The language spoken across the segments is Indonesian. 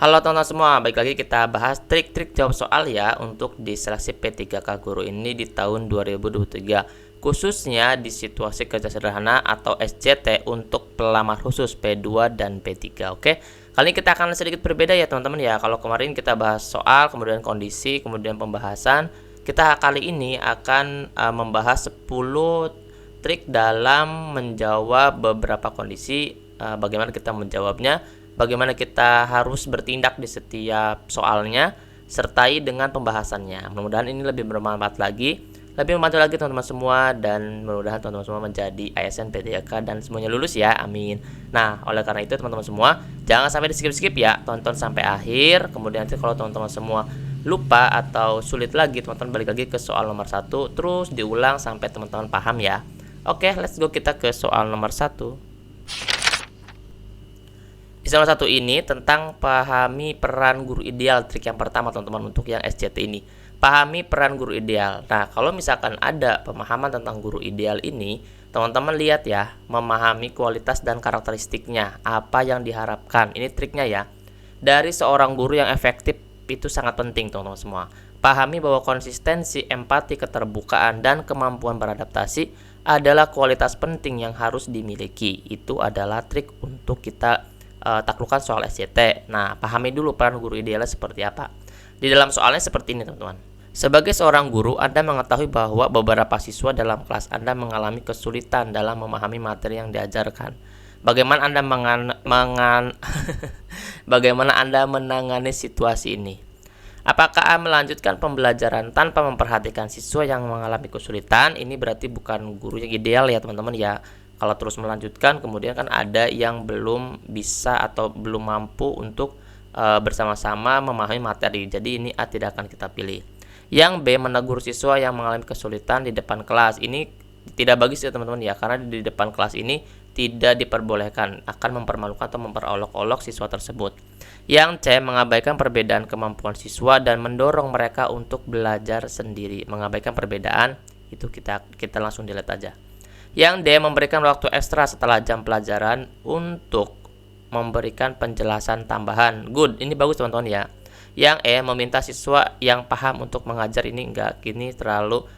Halo teman-teman semua, balik lagi kita bahas trik-trik jawab soal ya untuk di seleksi P3K Guru ini di tahun 2023, khususnya di situasi kerja sederhana atau SJT untuk pelamar khusus P2 dan P3. Oke, kali ini kita akan sedikit berbeda ya teman-teman ya. Kalau kemarin kita bahas soal, kemudian kondisi, kemudian pembahasan, kita kali ini akan membahas 10 trik dalam menjawab beberapa kondisi, bagaimana kita menjawabnya, bagaimana kita harus bertindak di setiap soalnya, sertai dengan pembahasannya. Mudah-mudahan ini lebih bermanfaat lagi, lebih membantu lagi teman-teman semua, dan mudah-mudahan teman-teman semua menjadi ASN P3K dan semuanya lulus ya, amin. Nah, oleh karena itu teman-teman semua, jangan sampai di skip-skip ya, tonton sampai akhir. Kemudian nanti kalau teman-teman semua lupa atau sulit lagi, teman-teman balik lagi ke soal nomor 1, terus diulang sampai teman-teman paham ya. Oke, let's go kita ke soal nomor 1. Di soal 1 ini tentang pahami peran guru ideal. Trik yang pertama teman-teman untuk yang SJT ini, pahami peran guru ideal. Nah, kalau misalkan ada pemahaman tentang guru ideal ini, teman-teman lihat ya, memahami kualitas dan karakteristiknya, apa yang diharapkan. Ini triknya ya. Dari seorang guru yang efektif itu sangat penting teman-teman semua. Pahami bahwa konsistensi, empati, keterbukaan, dan kemampuan beradaptasi adalah kualitas penting yang harus dimiliki. Itu adalah trik untuk kita taklukkan soal SJT. Nah, pahami dulu peran guru idealnya seperti apa. Di dalam soalnya seperti ini teman-teman. Sebagai seorang guru, Anda mengetahui bahwa beberapa siswa dalam kelas Anda mengalami kesulitan dalam memahami materi yang diajarkan. Bagaimana Anda bagaimana Anda menangani situasi ini? Apakah melanjutkan pembelajaran tanpa memperhatikan siswa yang mengalami kesulitan? Ini berarti bukan guru yang ideal ya teman-teman ya. Kalau terus melanjutkan, kemudian kan ada yang belum bisa atau belum mampu untuk bersama-sama memahami materi. Jadi ini A tidak akan kita pilih. Yang B, menegur siswa yang mengalami kesulitan di depan kelas. Ini tidak bagus ya teman-teman ya, karena di depan kelas ini tidak diperbolehkan, akan mempermalukan atau memperolok-olok siswa tersebut. Yang C, mengabaikan perbedaan kemampuan siswa dan mendorong mereka untuk belajar sendiri. Mengabaikan perbedaan itu kita langsung delete aja. Yang D, memberikan waktu ekstra setelah jam pelajaran untuk memberikan penjelasan tambahan. Good, ini bagus teman-teman ya. Yang E, meminta siswa yang paham untuk mengajar. Ini enggak, ini terlalu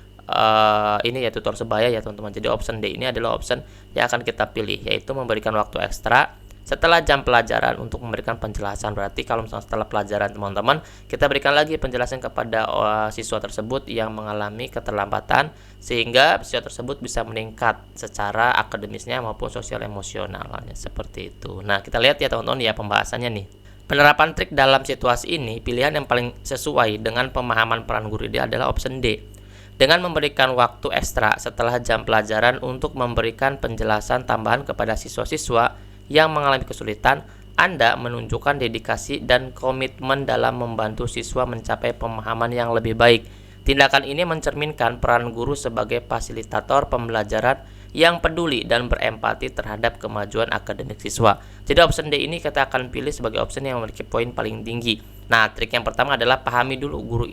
ini ya tutor sebaya ya teman-teman. Jadi option D ini adalah option yang akan kita pilih, yaitu memberikan waktu ekstra setelah jam pelajaran untuk memberikan penjelasan. Berarti kalau misalnya setelah pelajaran teman-teman, kita berikan lagi penjelasan kepada siswa tersebut yang mengalami keterlambatan, sehingga siswa tersebut bisa meningkat secara akademisnya maupun sosial emosionalnya, seperti itu. Nah, kita lihat ya teman-teman ya pembahasannya nih. Penerapan trik dalam situasi ini, pilihan yang paling sesuai dengan pemahaman peran guru ini adalah option D. Dengan memberikan waktu ekstra setelah jam pelajaran untuk memberikan penjelasan tambahan kepada siswa-siswa yang mengalami kesulitan, Anda menunjukkan dedikasi dan komitmen dalam membantu siswa mencapai pemahaman yang lebih baik. Tindakan ini mencerminkan peran guru sebagai fasilitator pembelajaran yang peduli dan berempati terhadap kemajuan akademik siswa. Jadi option D ini kita akan pilih sebagai option yang memiliki poin paling tinggi. Nah, trik yang pertama adalah pahami dulu guru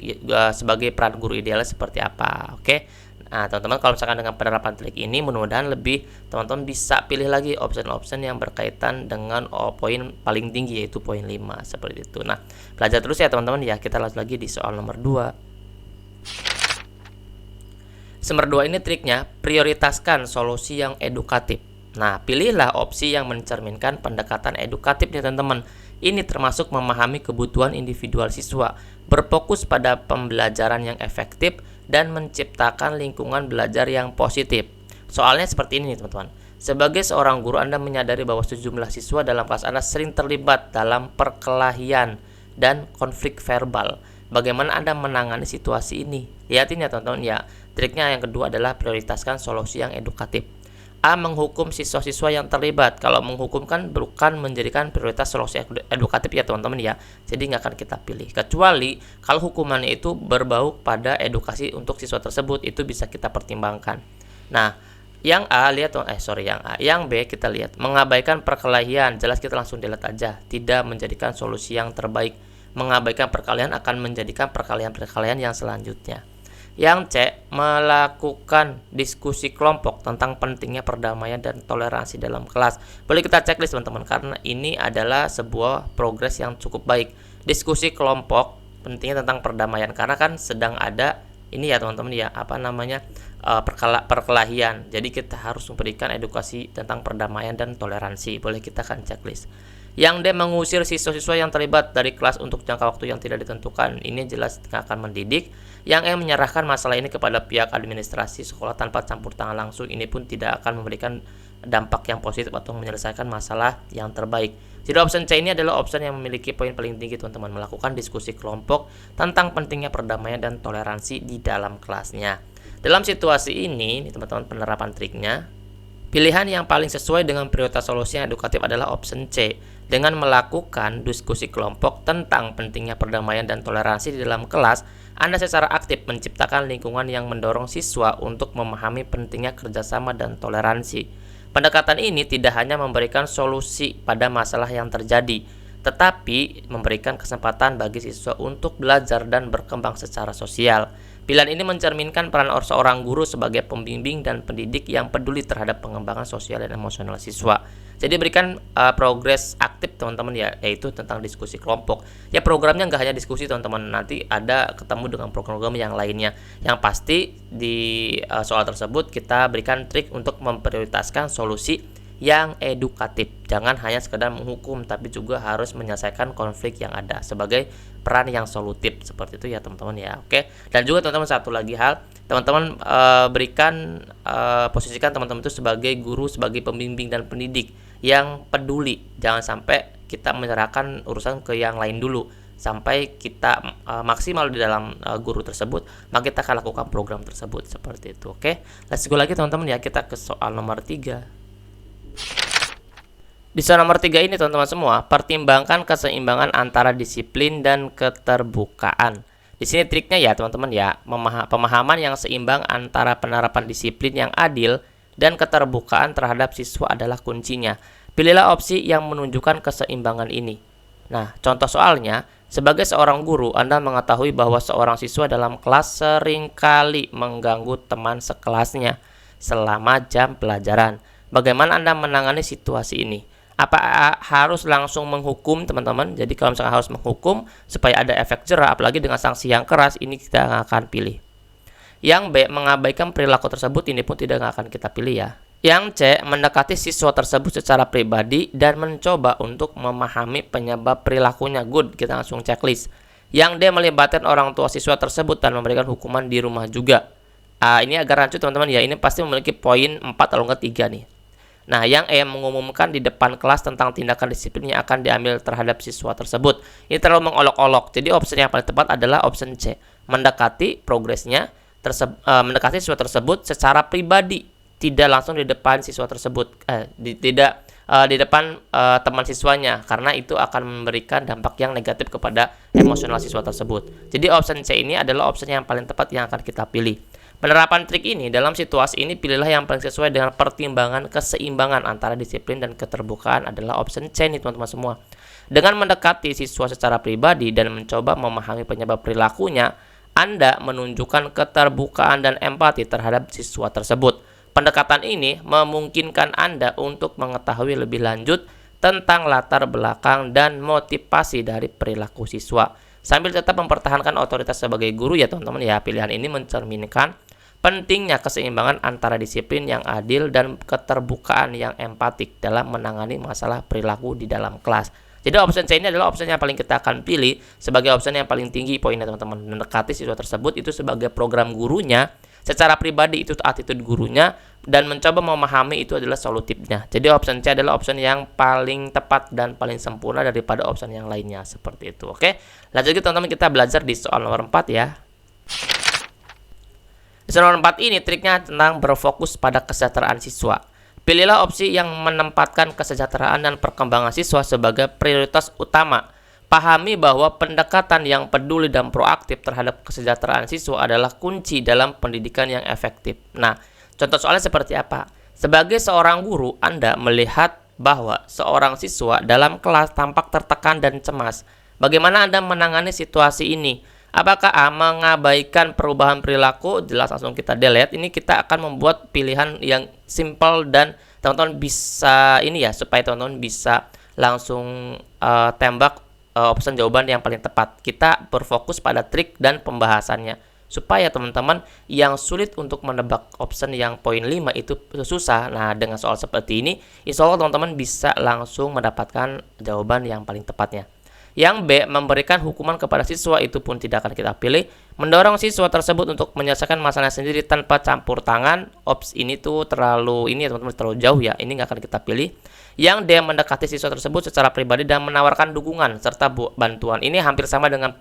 sebagai peran guru idealnya seperti apa. Oke. Nah, teman-teman kalau misalkan dengan penerapan trik ini, mudah-mudahan lebih teman-teman bisa pilih lagi option-option yang berkaitan dengan poin paling tinggi, yaitu poin 5 seperti itu. Nah, belajar terus ya teman-teman ya. Kita lanjut lagi di soal nomor 2. Nomor 2 ini triknya, prioritaskan solusi yang edukatif. Nah, pilihlah opsi yang mencerminkan pendekatan edukatif ya teman-teman. Ini termasuk memahami kebutuhan individual siswa, berfokus pada pembelajaran yang efektif, dan menciptakan lingkungan belajar yang positif. Soalnya seperti ini teman-teman. Sebagai seorang guru, Anda menyadari bahwa sejumlah siswa dalam kelas Anda sering terlibat dalam perkelahian dan konflik verbal. Bagaimana Anda menangani situasi ini? Lihatin ya teman-teman ya. Triknya yang kedua adalah prioritaskan solusi yang edukatif. A, menghukum siswa-siswa yang terlibat. Kalau menghukum kan bukan menjadikan prioritas solusi edukatif ya teman-teman ya. Jadi nggak akan kita pilih. Kecuali kalau hukumannya itu berbau pada edukasi untuk siswa tersebut, itu bisa kita pertimbangkan. Nah, yang A lihat yang A. Yang B kita lihat, mengabaikan perkelahian. Jelas kita langsung delete aja. Tidak menjadikan solusi yang terbaik. Mengabaikan perkelahian akan menjadikan perkelahian yang selanjutnya. Yang C, melakukan diskusi kelompok tentang pentingnya perdamaian dan toleransi dalam kelas. Boleh kita checklist teman-teman, karena ini adalah sebuah progres yang cukup baik. Diskusi kelompok pentingnya tentang perdamaian, karena kan sedang ada ini ya teman-teman ya, perkelahian. Jadi kita harus memberikan edukasi tentang perdamaian dan toleransi. Boleh kita kan checklist. Yang D, mengusir siswa-siswa yang terlibat dari kelas untuk jangka waktu yang tidak ditentukan. Ini jelas akan mendidik. Yang E, menyerahkan masalah ini kepada pihak administrasi sekolah tanpa campur tangan langsung. Ini pun tidak akan memberikan dampak yang positif atau menyelesaikan masalah yang terbaik. Jadi option C ini adalah option yang memiliki poin paling tinggi teman-teman, melakukan diskusi kelompok tentang pentingnya perdamaian dan toleransi di dalam kelasnya. Dalam situasi ini, teman-teman, penerapan triknya, pilihan yang paling sesuai dengan prioritas solusi yang edukatif adalah option C. Dengan melakukan diskusi kelompok tentang pentingnya perdamaian dan toleransi di dalam kelas, Anda secara aktif menciptakan lingkungan yang mendorong siswa untuk memahami pentingnya kerjasama dan toleransi. Pendekatan ini tidak hanya memberikan solusi pada masalah yang terjadi, tetapi memberikan kesempatan bagi siswa untuk belajar dan berkembang secara sosial. Pilihan ini mencerminkan peran seorang guru sebagai pembimbing dan pendidik yang peduli terhadap pengembangan sosial dan emosional siswa. Jadi berikan progres aktif teman-teman ya, yaitu tentang diskusi kelompok. Ya programnya nggak hanya diskusi teman-teman, nanti ada ketemu dengan program-program yang lainnya. Yang pasti di soal tersebut kita berikan trik untuk memprioritaskan solusi yang edukatif. Jangan hanya sekedar menghukum, tapi juga harus menyelesaikan konflik yang ada sebagai peran yang solutif, seperti itu ya teman-teman ya. Oke. Dan juga teman-teman satu lagi hal, teman-teman posisikan teman-teman itu sebagai guru, sebagai pembimbing dan pendidik yang peduli. Jangan sampai kita menyerahkan urusan ke yang lain dulu. Sampai kita maksimal di dalam guru tersebut, maka kita akan lakukan program tersebut, seperti itu. Oke. Let's go lagi teman-teman ya, kita ke soal nomor 3. Di soal nomor 3 ini teman-teman semua, pertimbangkan keseimbangan antara disiplin dan keterbukaan. Di sini triknya ya teman-teman ya, pemahaman yang seimbang antara penerapan disiplin yang adil dan keterbukaan terhadap siswa adalah kuncinya. Pilihlah opsi yang menunjukkan keseimbangan ini. Nah, contoh soalnya, sebagai seorang guru, Anda mengetahui bahwa seorang siswa dalam kelas seringkali mengganggu teman sekelasnya selama jam pelajaran. Bagaimana Anda menangani situasi ini? Apa harus langsung menghukum teman-teman? Jadi kalau misalkan harus menghukum supaya ada efek jera, apalagi dengan sanksi yang keras, ini kita akan pilih. Yang B, mengabaikan perilaku tersebut, ini pun tidak akan kita pilih ya. Yang C, mendekati siswa tersebut secara pribadi dan mencoba untuk memahami penyebab perilakunya. Good, kita langsung checklist. Yang D, melibatkan orang tua siswa tersebut dan memberikan hukuman di rumah juga. Ini agak rancu teman-teman ya, ini pasti memiliki poin 4 atau enggak 3 nih. Nah, yang E, mengumumkan di depan kelas tentang tindakan disiplin yang akan diambil terhadap siswa tersebut. Ini terlalu mengolok-olok. Jadi opsi yang paling tepat adalah option C, mendekati progresnya, mendekati siswa tersebut secara pribadi, tidak langsung di depan siswa tersebut, di depan teman siswanya, karena itu akan memberikan dampak yang negatif kepada emosional siswa tersebut. Jadi option C ini adalah opsi yang paling tepat yang akan kita pilih. Penerapan trik ini dalam situasi ini, pilihlah yang paling sesuai dengan pertimbangan keseimbangan antara disiplin dan keterbukaan adalah option C nih teman-teman semua. Dengan mendekati siswa secara pribadi dan mencoba memahami penyebab perilakunya, Anda menunjukkan keterbukaan dan empati terhadap siswa tersebut. Pendekatan ini memungkinkan Anda untuk mengetahui lebih lanjut tentang latar belakang dan motivasi dari perilaku siswa, sambil tetap mempertahankan otoritas sebagai guru ya teman-teman ya. Pilihan ini mencerminkan pentingnya keseimbangan antara disiplin yang adil dan keterbukaan yang empatik dalam menangani masalah perilaku di dalam kelas. Jadi option C ini adalah option yang paling kita akan pilih sebagai option yang paling tinggi poinnya teman-teman. Mendekati siswa tersebut itu sebagai program gurunya, secara pribadi itu attitude gurunya, dan mencoba memahami itu adalah solutifnya. Jadi option C adalah option yang paling tepat dan paling sempurna daripada option yang lainnya, seperti itu. Oke, lanjut lagi teman-teman, kita belajar di soal nomor 4 ya. Di soal nomor 4 ini triknya tentang berfokus pada kesejahteraan siswa. Pilihlah opsi yang menempatkan kesejahteraan dan perkembangan siswa sebagai prioritas utama. Pahami bahwa pendekatan yang peduli dan proaktif terhadap kesejahteraan siswa adalah kunci dalam pendidikan yang efektif. Nah, contoh soalnya seperti apa? Sebagai seorang guru, Anda melihat bahwa seorang siswa dalam kelas tampak tertekan dan cemas. Bagaimana Anda menangani situasi ini? Apakah A mengabaikan perubahan perilaku? Jelas langsung kita delete. Ini kita akan membuat pilihan yang simple dan teman-teman bisa ini ya, supaya teman-teman bisa langsung tembak option jawaban yang paling tepat. Kita berfokus pada trik dan pembahasannya supaya teman-teman yang sulit untuk menebak option yang poin 5 itu susah. Nah, dengan soal seperti ini, insya Allah teman-teman bisa langsung mendapatkan jawaban yang paling tepatnya. Yang B, memberikan hukuman kepada siswa, itu pun tidak akan kita pilih. Mendorong siswa tersebut untuk menyelesaikan masalah sendiri tanpa campur tangan. Opsi ini tuh terlalu teman-teman terlalu jauh ya. Ini nggak akan kita pilih. Yang D, mendekati siswa tersebut secara pribadi dan menawarkan dukungan serta bantuan. Ini hampir sama dengan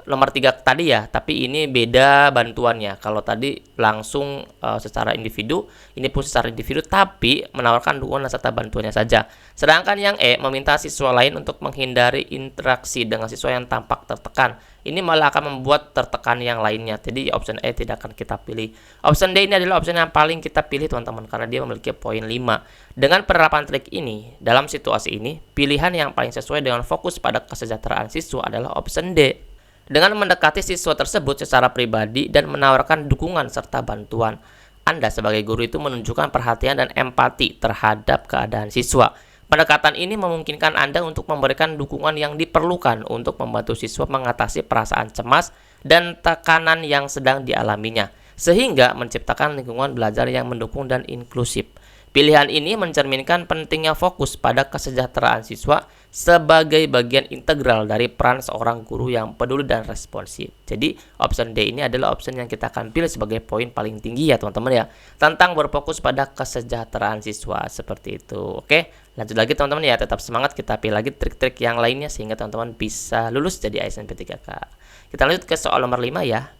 nomor 3 tadi ya, tapi ini beda bantuannya. Kalau tadi langsung secara individu, ini pun secara individu tapi menawarkan dukungan serta bantuannya saja. Sedangkan yang E, meminta siswa lain untuk menghindari interaksi dengan siswa yang tampak tertekan. Ini malah akan membuat tertekan yang lainnya. Jadi option E tidak akan kita pilih. Option D ini adalah option yang paling kita pilih teman-teman, karena dia memiliki poin 5. Dengan penerapan trik ini, dalam situasi ini, pilihan yang paling sesuai dengan fokus pada kesejahteraan siswa adalah option D. Dengan mendekati siswa tersebut secara pribadi dan menawarkan dukungan serta bantuan, Anda sebagai guru itu menunjukkan perhatian dan empati terhadap keadaan siswa. Pendekatan ini memungkinkan Anda untuk memberikan dukungan yang diperlukan untuk membantu siswa mengatasi perasaan cemas dan tekanan yang sedang dialaminya, sehingga menciptakan lingkungan belajar yang mendukung dan inklusif. Pilihan ini mencerminkan pentingnya fokus pada kesejahteraan siswa sebagai bagian integral dari peran seorang guru yang peduli dan responsif. Jadi option D ini adalah option yang kita akan pilih sebagai poin paling tinggi ya teman-teman ya, tentang berfokus pada kesejahteraan siswa seperti itu. Oke, lanjut lagi teman-teman ya, tetap semangat, kita pilih lagi trik-trik yang lainnya sehingga teman-teman bisa lulus jadi ASN P3K. Kita lanjut ke soal nomor 5 ya.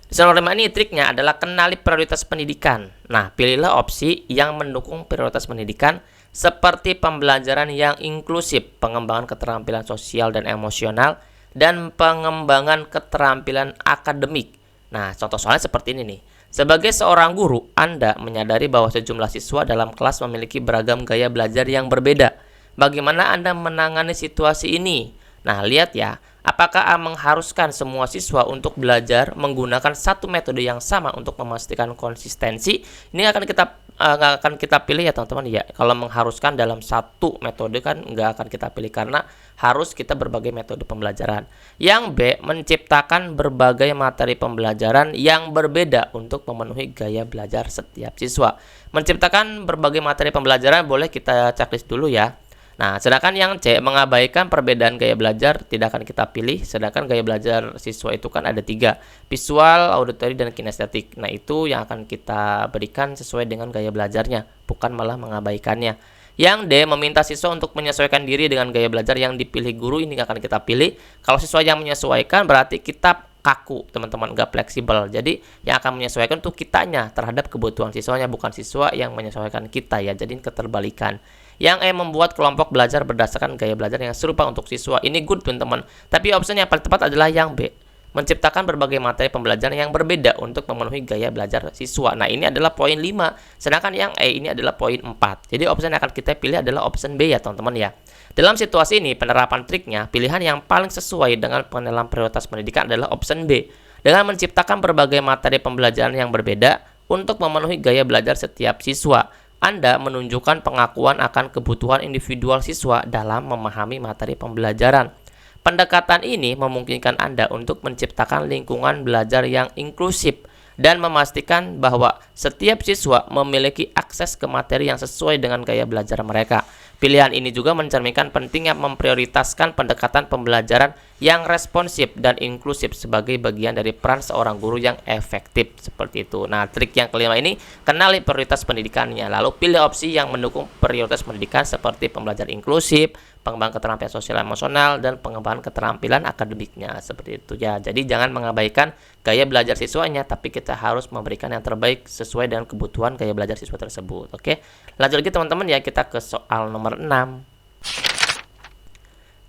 Di soal nomor 5 ini triknya adalah kenali prioritas pendidikan. Nah, pilihlah opsi yang mendukung prioritas pendidikan seperti pembelajaran yang inklusif, pengembangan keterampilan sosial dan emosional, dan pengembangan keterampilan akademik. Nah, contoh soalnya seperti ini nih. Sebagai seorang guru, Anda menyadari bahwa sejumlah siswa dalam kelas memiliki beragam gaya belajar yang berbeda. Bagaimana Anda menangani situasi ini? Nah, lihat ya, apakah A mengharuskan semua siswa untuk belajar menggunakan satu metode yang sama untuk memastikan konsistensi? Ini akan kita pilih ya teman-teman ya. Kalau mengharuskan dalam satu metode kan nggak akan kita pilih, karena harus kita berbagai metode pembelajaran. Yang B, menciptakan berbagai materi pembelajaran yang berbeda untuk memenuhi gaya belajar setiap siswa. Menciptakan berbagai materi pembelajaran boleh kita checklist dulu ya. Nah, sedangkan yang C, mengabaikan perbedaan gaya belajar, tidak akan kita pilih. Sedangkan gaya belajar siswa itu kan ada 3, visual, auditory, dan kinestetik. Nah, itu yang akan kita berikan sesuai dengan gaya belajarnya, bukan malah mengabaikannya. Yang D, meminta siswa untuk menyesuaikan diri dengan gaya belajar yang dipilih guru, ini akan kita pilih. Kalau siswa yang menyesuaikan berarti kita kaku teman-teman, nggak fleksibel. Jadi yang akan menyesuaikan tuh kitanya terhadap kebutuhan siswanya, bukan siswa yang menyesuaikan kita ya. Jadi keterbalikan. Yang E, membuat kelompok belajar berdasarkan gaya belajar yang serupa untuk siswa. Ini good teman-teman. Tapi opsi yang paling tepat adalah yang B, menciptakan berbagai materi pembelajaran yang berbeda untuk memenuhi gaya belajar siswa. Nah, ini adalah poin 5. Sedangkan yang E ini adalah poin 4. Jadi opsi yang akan kita pilih adalah opsi B ya teman-teman ya. Dalam situasi ini, penerapan triknya, pilihan yang paling sesuai dengan pengenalan prioritas pendidikan adalah opsi B. Dengan menciptakan berbagai materi pembelajaran yang berbeda untuk memenuhi gaya belajar setiap siswa, Anda menunjukkan pengakuan akan kebutuhan individual siswa dalam memahami materi pembelajaran. Pendekatan ini memungkinkan Anda untuk menciptakan lingkungan belajar yang inklusif dan memastikan bahwa setiap siswa memiliki akses ke materi yang sesuai dengan gaya belajar mereka. Pilihan ini juga mencerminkan pentingnya memprioritaskan pendekatan pembelajaran yang responsif dan inklusif sebagai bagian dari peran seorang guru yang efektif. Seperti itu. Nah, trik yang kelima ini, kenali prioritas pendidikannya. Lalu pilih opsi yang mendukung prioritas pendidikan seperti pembelajaran inklusif, pengembangan keterampilan sosial emosional, dan pengembangan keterampilan akademiknya. Seperti itu ya. Jadi jangan mengabaikan gaya belajar siswanya, tapi kita harus memberikan yang terbaik sesuai dengan kebutuhan gaya belajar siswa tersebut. Oke, lanjut lagi teman-teman ya, kita ke soal nomor 6.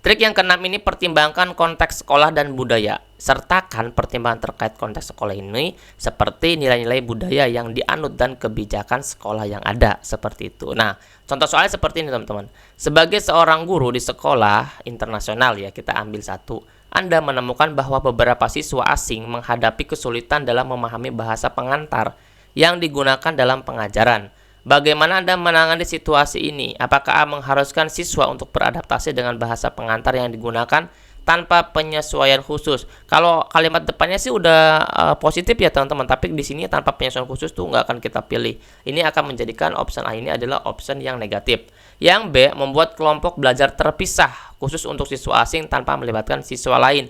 Trik yang keenam ini, pertimbangkan konteks sekolah dan budaya. Sertakan pertimbangan terkait konteks sekolah ini seperti nilai-nilai budaya yang dianut dan kebijakan sekolah yang ada, seperti itu. Nah, contoh soalnya seperti ini teman-teman. Sebagai seorang guru di sekolah internasional ya, kita ambil satu. Anda menemukan bahwa beberapa siswa asing menghadapi kesulitan dalam memahami bahasa pengantar yang digunakan dalam pengajaran. Bagaimana Anda menangani situasi ini? Apakah mengharuskan siswa untuk beradaptasi dengan bahasa pengantar yang digunakan tanpa penyesuaian khusus? Kalau kalimat depannya sih udah positif ya teman-teman, tapi di sini tanpa penyesuaian khusus tuh nggak akan kita pilih. Ini akan menjadikan option A ini adalah option yang negatif. Yang B, membuat kelompok belajar terpisah khusus untuk siswa asing tanpa melibatkan siswa lain.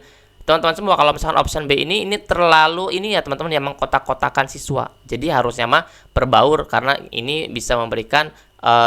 Teman-teman semua, kalau misalkan option B ini terlalu ini ya teman-teman, yang mengkotak-kotakan siswa. Jadi harusnya mah berbaur, karena ini bisa memberikan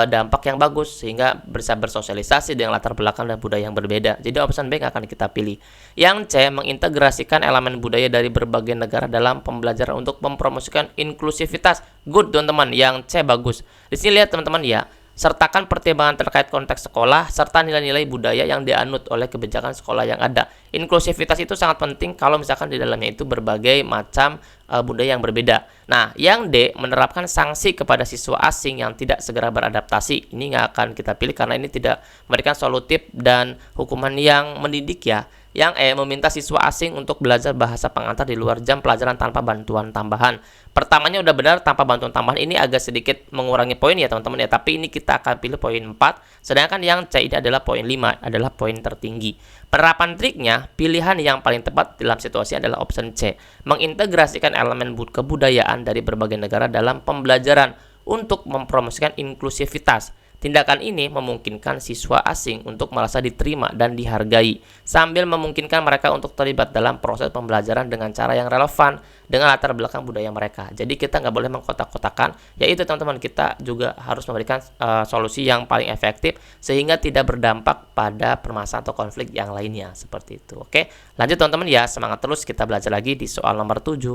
dampak yang bagus sehingga bisa bersosialisasi dengan latar belakang dan budaya yang berbeda. Jadi option B akan kita pilih. Yang C, mengintegrasikan elemen budaya dari berbagai negara dalam pembelajaran untuk mempromosikan inklusivitas. Good teman-teman, yang C bagus. Di sini lihat teman-teman ya. Sertakan pertimbangan terkait konteks sekolah serta nilai-nilai budaya yang dianut oleh kebijakan sekolah yang ada. Inklusivitas itu sangat penting kalau misalkan di dalamnya itu berbagai macam budaya yang berbeda. Nah, yang D, menerapkan sanksi kepada siswa asing yang tidak segera beradaptasi. Ini nggak akan kita pilih karena ini tidak memberikan solutif dan hukuman yang mendidik ya. Yang E, meminta siswa asing untuk belajar bahasa pengantar di luar jam pelajaran tanpa bantuan tambahan. Pertamanya udah benar, tanpa bantuan tambahan ini agak sedikit mengurangi poin ya teman-teman ya, tapi ini kita akan pilih poin 4, sedangkan yang C ini adalah poin 5, adalah poin tertinggi. Penerapan triknya, pilihan yang paling tepat dalam situasi adalah option C, mengintegrasikan elemen kebudayaan dari berbagai negara dalam pembelajaran untuk mempromosikan inklusivitas. Tindakan ini memungkinkan siswa asing untuk merasa diterima dan dihargai, sambil memungkinkan mereka untuk terlibat dalam proses pembelajaran dengan cara yang relevan dengan latar belakang budaya mereka. Jadi kita nggak boleh mengkotak-kotakan, yaitu teman-teman, kita juga harus memberikan solusi yang paling efektif sehingga tidak berdampak pada permasalahan atau konflik yang lainnya, seperti itu. Oke, lanjut teman-teman ya, semangat terus, kita belajar lagi di soal nomor 7.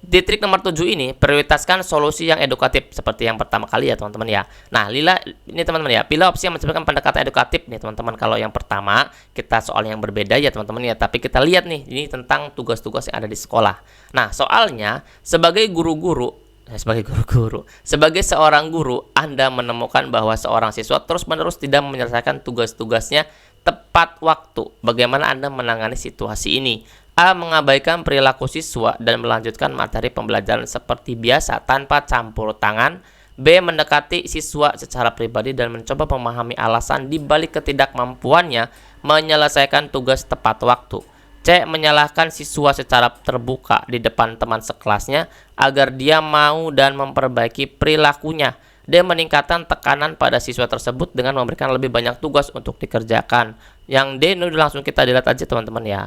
Di trik nomor 7 ini, prioritaskan solusi yang edukatif seperti yang pertama kali ya teman-teman ya. Nah, ini teman-teman ya, pilih opsi yang menciptakan pendekatan edukatif nih teman-teman. Kalau yang pertama, kita soal yang berbeda ya teman-teman ya, tapi kita lihat nih, ini tentang tugas-tugas yang ada di sekolah. Nah, soalnya sebagai seorang guru, Anda menemukan bahwa seorang siswa terus-menerus tidak menyelesaikan tugas-tugasnya tepat waktu. Bagaimana Anda menangani situasi ini? A, mengabaikan perilaku siswa dan melanjutkan materi pembelajaran seperti biasa tanpa campur tangan. B, mendekati siswa secara pribadi dan mencoba memahami alasan di balik ketidakmampuannya menyelesaikan tugas tepat waktu. C, menyalahkan siswa secara terbuka di depan teman sekelasnya agar dia mau dan memperbaiki perilakunya. D, meningkatkan tekanan pada siswa tersebut dengan memberikan lebih banyak tugas untuk dikerjakan. Yang D ini langsung kita dilihat aja teman-teman ya.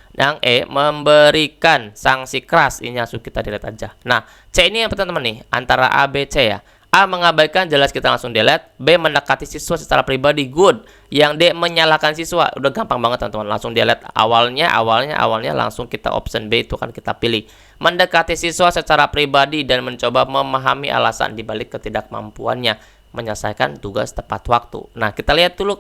Yang E, memberikan sanksi keras. Ini langsung kita delete aja. Nah, C ini yang teman-teman nih, antara A, B, C ya. A, mengabaikan, jelas kita langsung delete. B, mendekati siswa secara pribadi, good. Yang D, menyalahkan siswa, udah gampang banget teman-teman, langsung delete. Awalnya langsung kita option B itu kan kita pilih. Mendekati siswa secara pribadi dan mencoba memahami alasan dibalik ketidakmampuannya menyelesaikan tugas tepat waktu. Nah, kita lihat dulu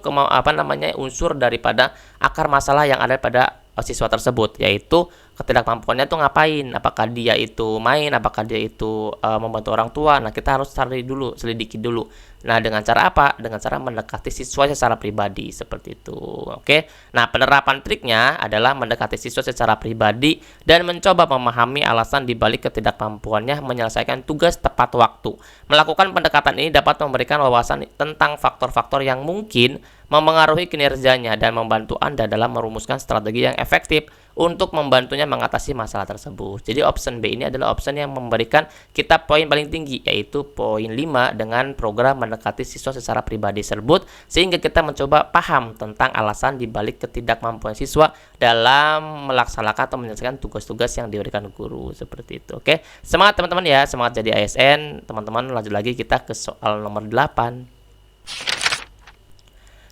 unsur daripada akar masalah yang ada pada siswa tersebut, yaitu ketidakmampuannya tuh ngapain, apakah dia itu main, apakah dia itu membantu orang tua. Nah, kita harus selidiki dulu. Nah, dengan cara apa? Dengan cara mendekati siswa secara pribadi, seperti itu. Oke. Nah, penerapan triknya adalah mendekati siswa secara pribadi dan mencoba memahami alasan dibalik ketidakmampuannya menyelesaikan tugas tepat waktu. Melakukan pendekatan ini dapat memberikan wawasan tentang faktor-faktor yang mungkin memengaruhi kinerjanya dan membantu Anda dalam merumuskan strategi yang efektif untuk membantunya mengatasi masalah tersebut. Jadi option B ini adalah option yang memberikan kita poin paling tinggi, yaitu poin 5 dengan program mendekati siswa secara pribadi tersebut, sehingga kita mencoba paham tentang alasan dibalik ketidakmampuan siswa dalam melaksanakan atau menyelesaikan tugas-tugas yang diberikan guru, seperti itu. Oke, semangat teman-teman ya, semangat jadi ASN. Teman-teman, lanjut lagi kita ke soal nomor 8.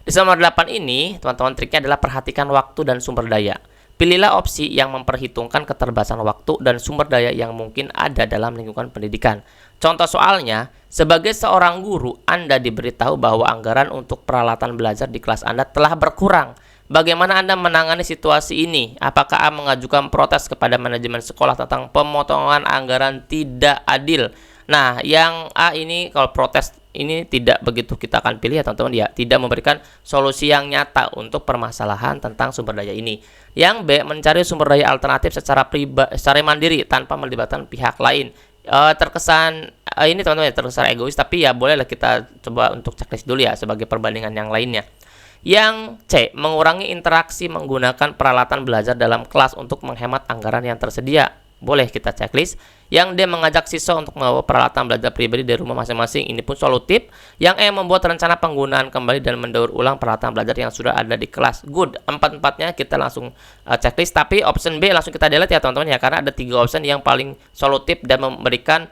Di soal nomor 8 ini, teman-teman, triknya adalah perhatikan waktu dan sumber daya. Pilihlah opsi yang memperhitungkan keterbatasan waktu dan sumber daya yang mungkin ada dalam lingkungan pendidikan. Contoh soalnya, sebagai seorang guru, Anda diberitahu bahwa anggaran untuk peralatan belajar di kelas Anda telah berkurang. Bagaimana Anda menangani situasi ini? Apakah A mengajukan protes kepada manajemen sekolah tentang pemotongan anggaran tidak adil? Nah, yang A ini kalau protes ini tidak begitu kita akan pilih ya teman-teman ya, tidak memberikan solusi yang nyata untuk permasalahan tentang sumber daya ini. Yang B, mencari sumber daya alternatif secara mandiri tanpa melibatkan pihak lain. Terkesan ini teman-teman ya, terkesan egois, tapi ya bolehlah kita coba untuk checklist dulu ya sebagai perbandingan yang lainnya. Yang C, mengurangi interaksi menggunakan peralatan belajar dalam kelas untuk menghemat anggaran yang tersedia. Boleh kita checklist. Yang D, mengajak siswa untuk membawa peralatan belajar pribadi dari rumah masing-masing. Ini pun solutif. Yang E, membuat rencana penggunaan kembali dan mendaur ulang peralatan belajar yang sudah ada di kelas. Good. Empat-empatnya kita langsung checklist. Tapi option B langsung kita delete ya teman-teman ya, karena ada 3 option yang paling solutif dan memberikan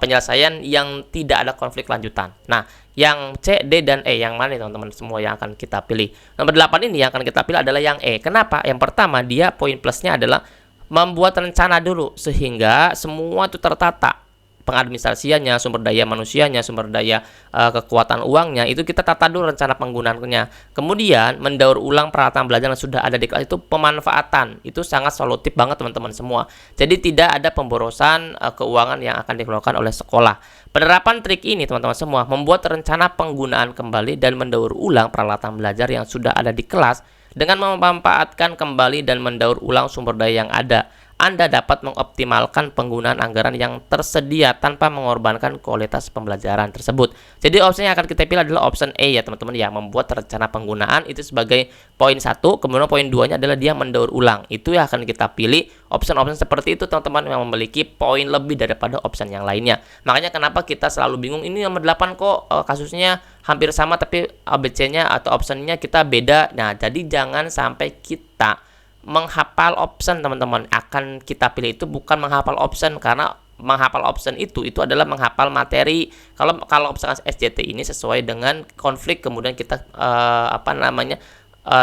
penyelesaian yang tidak ada konflik lanjutan. Nah, yang C, D, dan E yang mana teman-teman semua yang akan kita pilih? Nomor 8 ini yang akan kita pilih adalah yang E. Kenapa? Yang pertama, dia poin plusnya adalah membuat rencana dulu sehingga semua itu tertata. Pengadministrasiannya, sumber daya manusianya, sumber daya kekuatan uangnya, itu kita tata dulu rencana penggunaannya. Kemudian mendaur ulang peralatan belajar yang sudah ada di kelas, itu pemanfaatan. Itu sangat solutif banget teman-teman semua. Jadi tidak ada pemborosan keuangan yang akan dikeluarkan oleh sekolah. Penerapan trik ini teman-teman semua membuat rencana penggunaan kembali dan mendaur ulang peralatan belajar yang sudah ada di kelas dengan memanfaatkan kembali dan mendaur ulang sumber daya yang ada. Anda dapat mengoptimalkan penggunaan anggaran yang tersedia tanpa mengorbankan kualitas pembelajaran tersebut. Jadi opsi yang akan kita pilih adalah option E ya teman-teman ya, membuat rencana penggunaan itu sebagai poin 1, kemudian poin 2-nya adalah dia mendaur ulang. Itu yang akan kita pilih. Option-option seperti itu teman-teman yang memiliki poin lebih daripada option yang lainnya. Makanya kenapa kita selalu bingung, ini nomor 8 kok kasusnya hampir sama tapi ABC-nya atau optionnya kita beda. Nah, jadi jangan sampai kita menghafal option teman-teman. Akan kita pilih itu bukan menghafal option, karena menghafal option itu adalah menghafal materi. Kalau option SJT ini sesuai dengan konflik, kemudian kita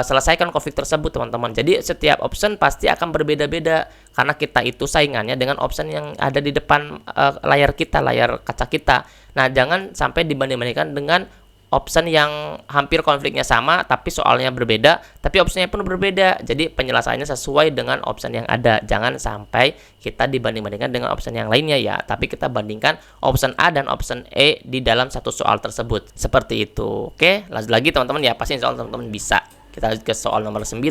selesaikan konflik tersebut teman-teman. Jadi setiap option pasti akan berbeda-beda karena kita itu saingannya dengan option yang ada di depan layar kita, layar kaca kita. Nah, jangan sampai dibanding-bandingkan dengan option yang hampir konfliknya sama tapi soalnya berbeda, tapi opsinya pun berbeda. Jadi penjelasannya sesuai dengan option yang ada. Jangan sampai kita dibanding-bandingkan dengan option yang lainnya ya, tapi kita bandingkan option A dan option E di dalam satu soal tersebut. Seperti itu. Oke, lanjut lagi teman-teman ya. Pasti soal teman-teman bisa. Kita lanjut ke soal nomor 9.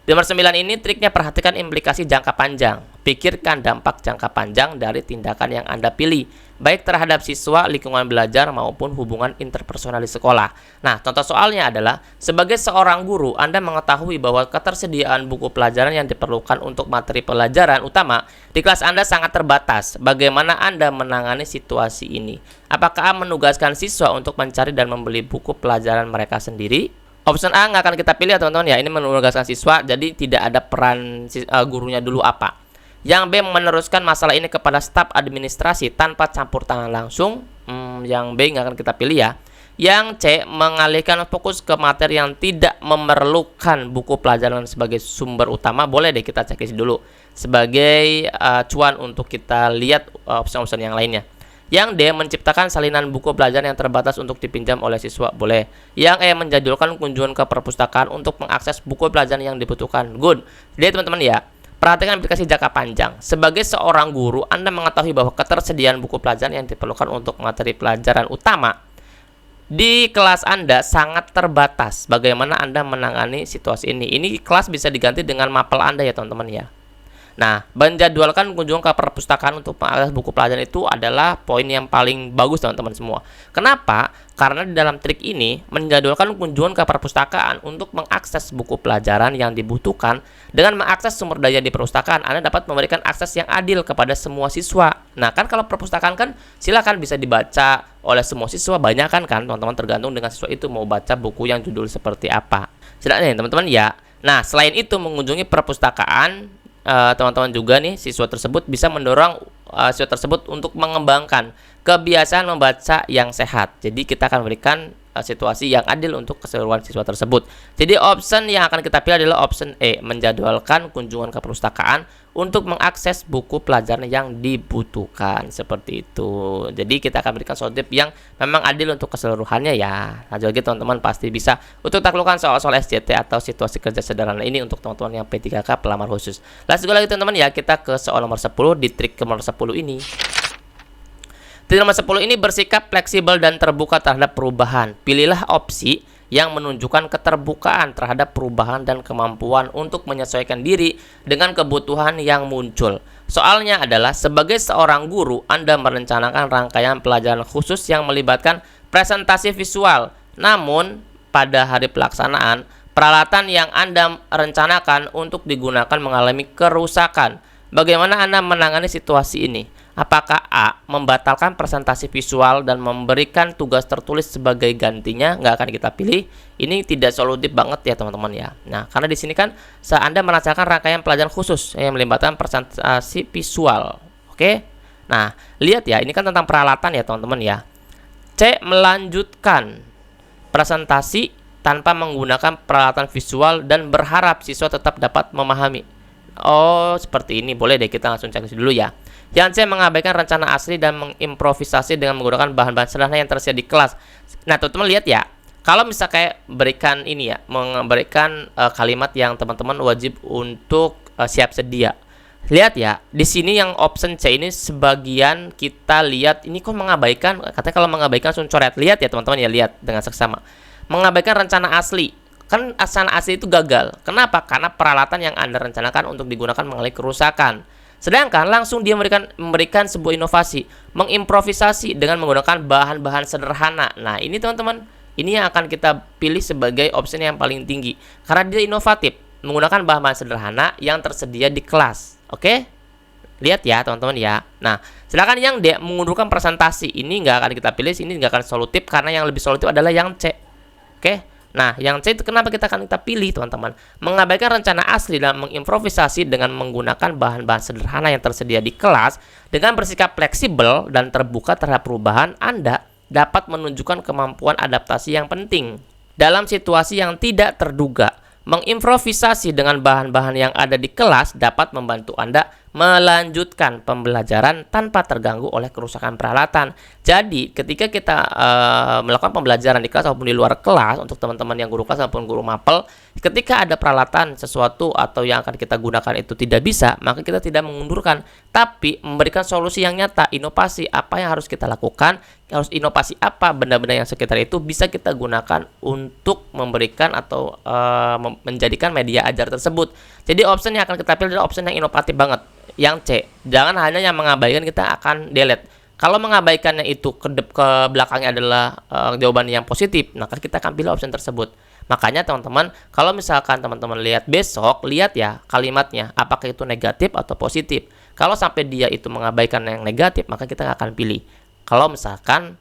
Di nomor 9 ini triknya, perhatikan implikasi jangka panjang. Pikirkan dampak jangka panjang dari tindakan yang Anda pilih, baik terhadap siswa, lingkungan belajar, maupun hubungan interpersonal di sekolah. Nah, contoh soalnya adalah, sebagai seorang guru, Anda mengetahui bahwa ketersediaan buku pelajaran yang diperlukan untuk materi pelajaran utama di kelas Anda sangat terbatas. Bagaimana Anda menangani situasi ini? Apakah menugaskan siswa untuk mencari dan membeli buku pelajaran mereka sendiri? Option A nggak akan kita pilih ya teman-teman ya, ini menugaskan siswa, jadi tidak ada peran gurunya dulu apa. Yang B, meneruskan masalah ini kepada staf administrasi tanpa campur tangan langsung. Yang B nggak akan kita pilih ya. Yang C, mengalihkan fokus ke materi yang tidak memerlukan buku pelajaran sebagai sumber utama. Boleh deh kita cek dulu sebagai cuan untuk kita lihat opsi-opsi yang lainnya. Yang D, menciptakan salinan buku pelajaran yang terbatas untuk dipinjam oleh siswa. Boleh. Yang E, menjadwalkan kunjungan ke perpustakaan untuk mengakses buku pelajaran yang dibutuhkan. Good. Jadi teman-teman ya, perhatikan aplikasi jangka panjang. Sebagai seorang guru, Anda mengetahui bahwa ketersediaan buku pelajaran yang diperlukan untuk materi pelajaran utama di kelas Anda sangat terbatas. Bagaimana Anda menangani situasi ini? Ini kelas bisa diganti dengan mapel Anda ya teman-teman ya. Nah, menjadwalkan kunjungan ke perpustakaan untuk mengakses buku pelajaran itu adalah poin yang paling bagus teman-teman semua. Kenapa? Karena di dalam trik ini, menjadwalkan kunjungan ke perpustakaan untuk mengakses buku pelajaran yang dibutuhkan. Dengan mengakses sumber daya di perpustakaan, Anda dapat memberikan akses yang adil kepada semua siswa. Nah, kan kalau perpustakaan kan silakan bisa dibaca oleh semua siswa, banyak kan teman-teman, tergantung dengan siswa itu mau baca buku yang judul seperti apa. Silakan ya teman-teman ya. Nah, selain itu mengunjungi perpustakaan, teman-teman juga nih, siswa tersebut bisa mendorong siswa tersebut untuk mengembangkan kebiasaan membaca yang sehat. Jadi kita akan berikan situasi yang adil untuk keseluruhan siswa tersebut. Jadi option yang akan kita pilih adalah option E, menjadwalkan kunjungan ke perpustakaan untuk mengakses buku pelajaran yang dibutuhkan. Seperti itu. Jadi kita akan berikan solutif yang memang adil untuk keseluruhannya ya. Nah, jadi teman-teman pasti bisa untuk taklukkan soal-soal SJT atau situasi kerja sederhana ini untuk teman-teman yang P3K pelamar khusus. Let's go lagi teman-teman ya, kita ke soal nomor 10 di trik nomor 10 ini. Trik nomor 10 ini bersikap fleksibel dan terbuka terhadap perubahan. Pilihlah opsi yang menunjukkan keterbukaan terhadap perubahan dan kemampuan untuk menyesuaikan diri dengan kebutuhan yang muncul. Soalnya adalah, sebagai seorang guru, Anda merencanakan rangkaian pelajaran khusus yang melibatkan presentasi visual. Namun, pada hari pelaksanaan, peralatan yang Anda rencanakan untuk digunakan mengalami kerusakan. Bagaimana Anda menangani situasi ini? Apakah A, membatalkan presentasi visual dan memberikan tugas tertulis sebagai gantinya? Nggak akan kita pilih. Ini tidak solutif banget ya teman-teman ya. Nah, karena di sini kan Anda merancangkan rangkaian pelajaran khusus yang melibatkan presentasi visual. Oke? Nah, lihat ya, ini kan tentang peralatan ya teman-teman ya. C, melanjutkan presentasi tanpa menggunakan peralatan visual dan berharap siswa tetap dapat memahami. Oh, seperti ini. Boleh deh, kita langsung cek dulu ya. Yang C, mengabaikan rencana asli dan mengimprovisasi dengan menggunakan bahan-bahan sederhana yang tersedia di kelas. Nah, teman-teman lihat ya. Kalau misal kayak berikan ini ya, memberikan kalimat yang teman-teman wajib untuk siap sedia. Lihat ya, di sini yang option C ini sebagian kita lihat ini kok mengabaikan. Katanya kalau mengabaikan langsung coret. Lihat ya teman-teman ya, lihat dengan seksama. Mengabaikan rencana asli. Kan rencana asli itu gagal. Kenapa? Karena peralatan yang Anda rencanakan untuk digunakan mengalami kerusakan. Sedangkan langsung dia memberikan sebuah inovasi, mengimprovisasi dengan menggunakan bahan-bahan sederhana. Nah, ini teman-teman, ini yang akan kita pilih sebagai opsi yang paling tinggi. Karena dia inovatif, menggunakan bahan-bahan sederhana yang tersedia di kelas. Oke? Lihat ya teman-teman ya. Nah, sedangkan yang D, mengundurkan presentasi, ini nggak akan kita pilih, ini nggak akan solutif, karena yang lebih solutif adalah yang C. Oke? Nah, yang C itu kenapa kita pilih teman-teman? Mengabaikan rencana asli dan mengimprovisasi dengan menggunakan bahan-bahan sederhana yang tersedia di kelas. Dengan bersikap fleksibel dan terbuka terhadap perubahan, Anda dapat menunjukkan kemampuan adaptasi yang penting dalam situasi yang tidak terduga. Mengimprovisasi dengan bahan-bahan yang ada di kelas dapat membantu Anda melanjutkan pembelajaran tanpa terganggu oleh kerusakan peralatan. Jadi, ketika kita melakukan pembelajaran di kelas maupun di luar kelas, untuk teman-teman yang guru kelas maupun guru mapel, ketika ada peralatan sesuatu atau yang akan kita gunakan itu tidak bisa, maka kita tidak mengundurkan, tapi memberikan solusi yang nyata, inovasi apa yang harus kita lakukan, harus inovasi apa, benda-benda yang sekitar itu bisa kita gunakan untuk memberikan atau menjadikan media ajar tersebut. Jadi option yang akan kita pilih adalah option yang inovatif banget, yang C. Jangan hanya yang mengabaikan, kita akan delete. Kalau mengabaikannya itu ke belakangnya adalah jawaban yang positif, maka kita akan pilih option tersebut. Makanya teman-teman, kalau misalkan teman-teman lihat besok, lihat ya kalimatnya, apakah itu negatif atau positif. Kalau sampai dia itu mengabaikan yang negatif, maka kita akan pilih. Kalau misalkan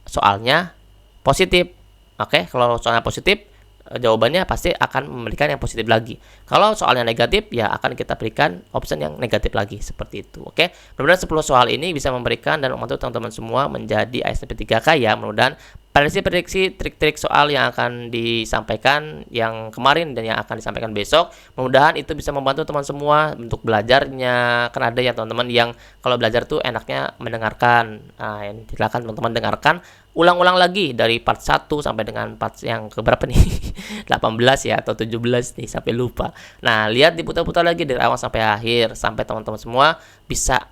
soalnya positif, oke, kalau soalnya positif, jawabannya pasti akan memberikan yang positif lagi. Kalau soalnya negatif, ya akan kita berikan option yang negatif lagi, seperti itu. Oke, mudah-mudahan 10 soal ini bisa memberikan dan membantu teman-teman semua menjadi ASN P3K ya. Mudah-mudahan prediksi trik-trik soal yang akan disampaikan yang kemarin dan yang akan disampaikan besok, mudah-mudahan itu bisa membantu teman semua untuk belajarnya. Kan ada ya teman-teman yang kalau belajar tuh enaknya mendengarkan. Nah, silakan teman-teman dengarkan ulang-ulang lagi dari part 1 sampai dengan part yang keberapa nih? 18 ya atau 17 nih, sampai lupa. Nah, lihat diputar-putar lagi dari awal sampai akhir, sampai teman-teman semua bisa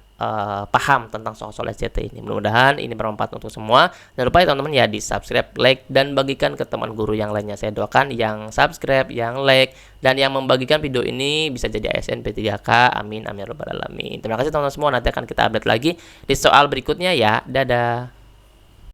paham tentang soal-soal SJT ini. Mudah-mudahan ini bermanfaat untuk semua. Jangan lupa ya teman-teman ya, di subscribe, like, dan bagikan ke teman guru yang lainnya. Saya doakan yang subscribe, yang like, dan yang membagikan video ini bisa jadi ASN P3K. Amin, amin, ya rabbal alamin. Terima kasih teman-teman semua. Nanti akan kita update lagi di soal berikutnya ya. Dadah.